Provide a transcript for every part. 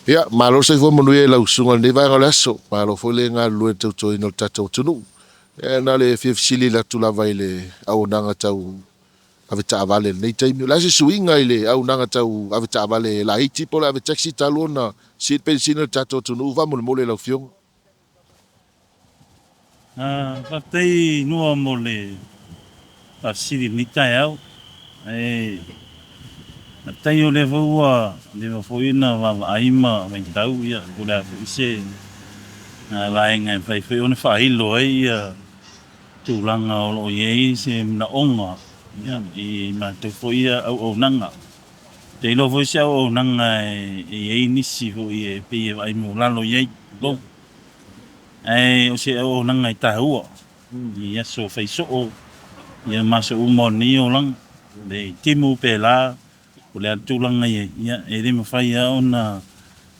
Ia, malo sai fo manu e lau sunga ni vai ngale aso, malo fo le ngā lue tau toi no tatou tunu. E na le fifsili la tula vai le au nanga tau ave ta vale nei taimi. La se suinga ile au nanga tau ave ta vale la iti po la ave taxi talo na si pensino tatou tunu va mole lau fiong. Whaptei nua mo le siri ni tai au. Na tai o le vaua le wafoina wa aima mai tau ia kula ise na laenga fai fai ona whailo ai tūlanga o lo iei se na onga ia i ma te foia au nanga. Te ilo foi se au nanga iei nisi ho i e pia ai mo lalo iei lo. O se au nanga i tahua. Ia so fai so o ia maso umoni o lang le timu pe la o le tūlanga ia e re mawhai ona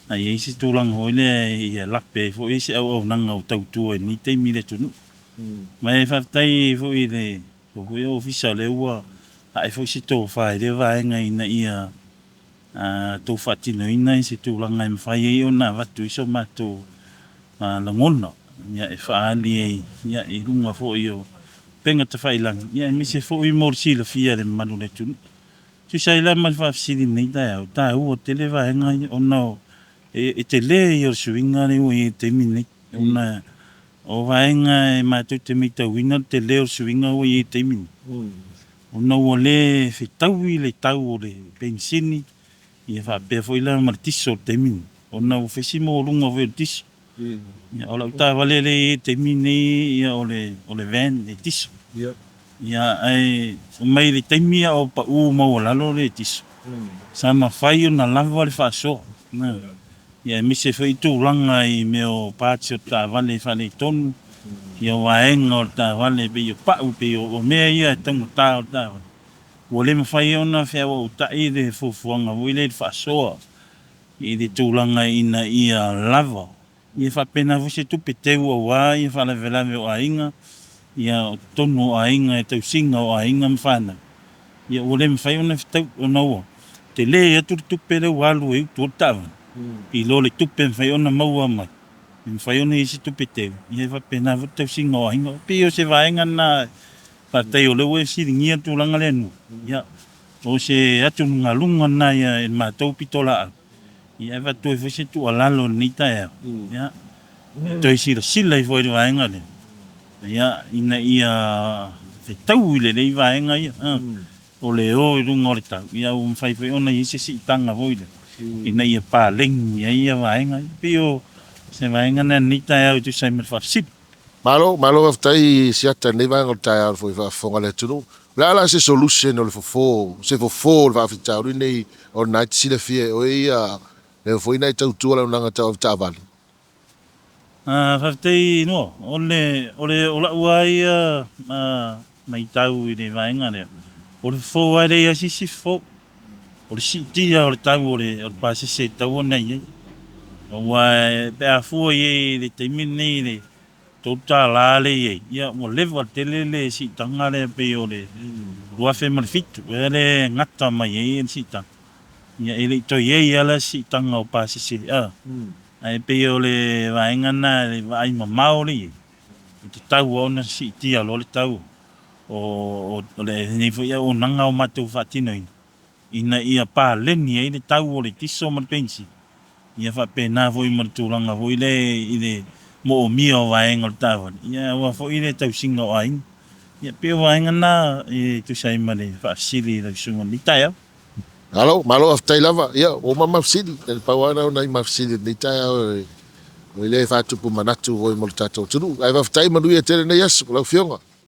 ai si tūlanga hoi le ia lape fo i se au nanga o tautua ni te mire tunu. Mai whaftai fo i le o hui ofisa le ua ai fo si tō whai le vaenga ina ia tō whatino ina i se tūlanga i mawhai e ona watu iso mato langona ia e whaali e ia i runga fo i o penga te whailang ia mi se fo i morsi la fia le manu le tunu. Tu sai la mal whafsiri nei tai au ta ua te le vaenga ona e te le i o suinga le ua i te mine ona o vaenga e mātou te mita wina te leo suinga o i te mini. O na ua le whetau i le tau o le pensini i e whapea fo i la martiso te mini. O na ua whesimo o runga o tiso. O lau tā wale le te mini ia o le van le tiso. Ia ai o mai le taimia o pa u mau lalo le tiso. Sa ma whai o na lava le whaasoa. Ia mi se whai tūlanga i meo pāti o tā wale whale tonu. Ia waenga o tā wale pe i o pau pe o mea ia tango tā o tā wale. Ua le mawhai o na whea o tai le fufuanga ui le whaasoa. I le tūlanga ina ia lava. Ia whapena vuse tupe teu o wā, ia whalawelawe o ainga. Ia o tonu o ainga e tau singa o ainga mwhana. Ia ua le mawhai o na whetau o na ua. Te le ia tupe le walu e utu o tāwana. I lo le tupe mwhai ona maua mai. Mwhai ona isi tupe teu. Ia whapena vute tau singa o ainga. Pio se vaenga na whatei o lewe siringia tūlanga le anu. Ia o se atu ngā lunga na ia e mātou pitola au. Ia watu e whese tu alalo ni tai au. Ia toi sila i fwoi le vaenga le. Ia ina ia te tau i le i vaenga ia. O le o i runga o le tau. Ia o mwhai ona i se si tanga fwoi le. Ina ia pā lengi ia vaenga. Pio se vaenga na ni tai au tu sai me whafsip. Malo waftai siata nei vai ngol tai au fo whafonga le tunu. La se solution o le fofo, se fofo le whafitau nei o night sila fie o ia le fo ina tau tua la nanga tau tavan. Whaftai no, o la uai mai tau i le vaenga le. O le fo ai le asisi fo. O le sitia o le tau o le pasese tau o nei. O wai pe a fua i le teimine i le tota la le i. Ia mo lewa tele le si tanga le pe o le ruafe malfitu. E le ngata mai e si tanga. Ia ele toi e ala si tanga o pasese. Ai pe o le vaenga na le vai mamao le. Te tau o na si tia lo le tau. O le nifo ia o nanga o matou whatino ina. Ina ia pā leni e le tau o le tiso ma pensi. Ia whapena fo i martūranga fo i le mo o mia o vaenga o tāwan. Ia ua fo i le tau singa o aing. Ia pe o vaenga na e tu sai ma le whaasiri la sunga ni tai au. Malo aftai lava, ia o mafsili, e pawana o nai mafsili ni tai au o le whatupu manatu o i mo le tatou tunu. Ai waftai manui e tere nei asu, lau fionga.